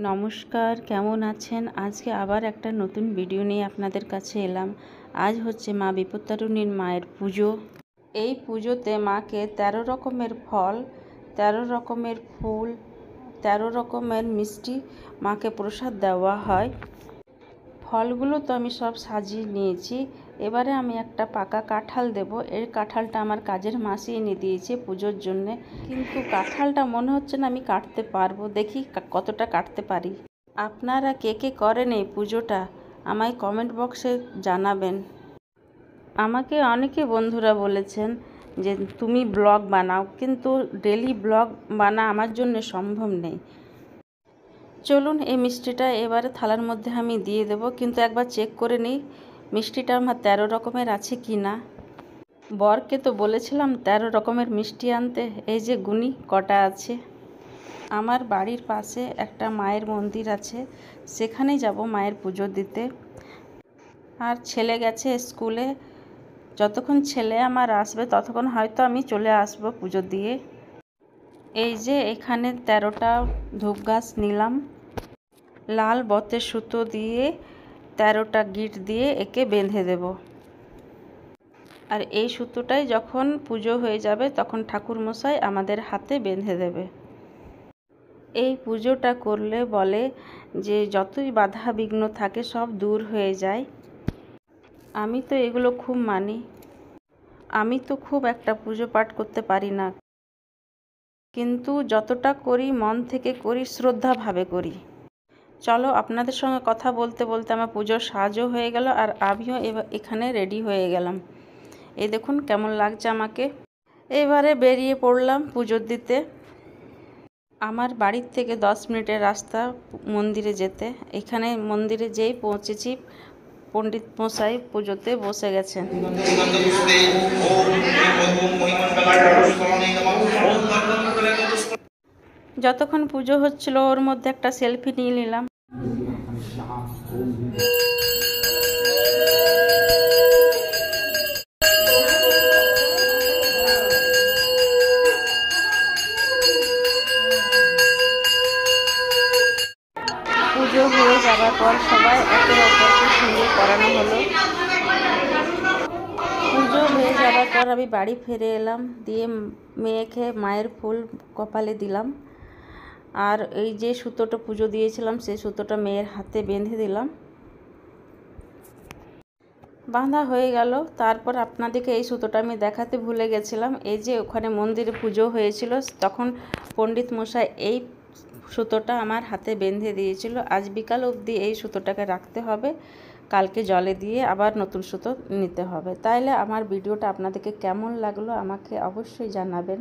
নমস্কার, কেমন আছেন? আজকে আবার একটা নতুন ভিডিও নিয়ে আপনাদের কাছে এলাম। আজ হচ্ছে মা বিপত্তারিণীর মায়ের পুজো। এই পুজোতে মাকে 13 রকমের ফল, 13 রকমের ফুল, 13 রকমের মিষ্টি মাকে প্রসাদ দেওয়া হয়। ফলগুলো তো আমি সব সাজিয়ে নিয়েছি। এবারে আমি একটা পাকা কাঁঠাল দেব। এই কাঁঠালটা আমার কাজের মাসি এনে দিয়েছে পুজোর জন্যে, কিন্তু কাঁঠালটা মনে হচ্ছে না আমি কাটতে পারবো। দেখি কতটা কাটতে পারি। আপনারা কে কে করেন এই পুজোটা আমায় কমেন্ট বক্সে জানাবেন। আমাকে অনেকে বন্ধুরা বলেছেন যে তুমি ব্লগ বানাও, কিন্তু ডেলি ব্লগ বানা আমার জন্য সম্ভব নেই। চলুন এই মিষ্টিটা এবারে থালার মধ্যে আমি দিয়ে দেব, কিন্তু একবার চেক করে নিই মিষ্টিটা আমার 13 রকমের আছে কি না। বরকে তো বলেছিলাম 13 রকমের মিষ্টি আনতে, এই যে গুনি কটা আছে। আমার বাড়ির পাশে একটা মায়ের মন্দির আছে, সেখানেই যাব মায়ের পুজো দিতে। আর ছেলে গেছে স্কুলে, যতক্ষণ ছেলে আমার আসবে ততক্ষণ হয়তো আমি চলে আসব পুজো দিয়ে। এই যে এখানে 13টা ধূপ গাছ নিলাম, লাল বতের সুতো দিয়ে 13টা গিট দিয়ে একে বেঁধে দেব। আর এই সুতোটাই যখন পুজো হয়ে যাবে তখন ঠাকুরমশাই আমাদের হাতে বেঁধে দেবে। এই পুজোটা করলে বলে যে যতই বাধা বিঘ্ন থাকে সব দূর হয়ে যায়। আমি তো এগুলো খুব মানি। আমি তো খুব একটা পুজো পাঠ করতে পারি না, কিন্তু যতটা করি মন থেকে করি, শ্রদ্ধাভাবে করি। চলো, আপনাদের সঙ্গে কথা বলতে বলতে আমার পুজোর সাজও হয়ে গেল, আর আমিও এখানে রেডি হয়ে গেলাম। এই দেখুন কেমন লাগছে আমাকে। এবারে বেরিয়ে পড়লাম পুজো দিতে। আমার বাড়ির থেকে 10 মিনিটের রাস্তা মন্দিরে যেতে। এখানে মন্দিরে যেই পৌঁছেছি পণ্ডিত মশাই পুজোতে বসে গেছেন। যতক্ষণ পুজো হচ্ছিল ওর মধ্যে একটা সেলফি নিয়ে নিলাম। পুজো হয়ে যাবার পর সবাই একে অপরকে সিঁদুর পরানো হলো। পুজো হয়ে যাবার পর আমি বাড়ি ফিরে এলাম, দিয়ে মেয়েকে মায়ের ফুল কপালে দিলাম। আর এই যে সুতোটা পুজো দিয়েছিলাম সেই সুতোটা মেয়ের হাতে বেঁধে দিলাম। বাঁধা হয়ে গেল। তারপর আপনাদেরকে এই সুতোটা আমি দেখাতে ভুলে গেছিলাম। এই যে ওখানে মন্দিরে পুজো হয়েছিল, তখন পণ্ডিত মশাই এই সুতোটা আমার হাতে বেঁধে দিয়েছিল। আজ বিকাল অবধি এই সুতোটাকে রাখতে হবে, কালকে জলে দিয়ে আবার নতুন সুতো নিতে হবে। তাইলে আমার ভিডিওটা আপনাদেরকে কেমন লাগলো আমাকে অবশ্যই জানাবেন।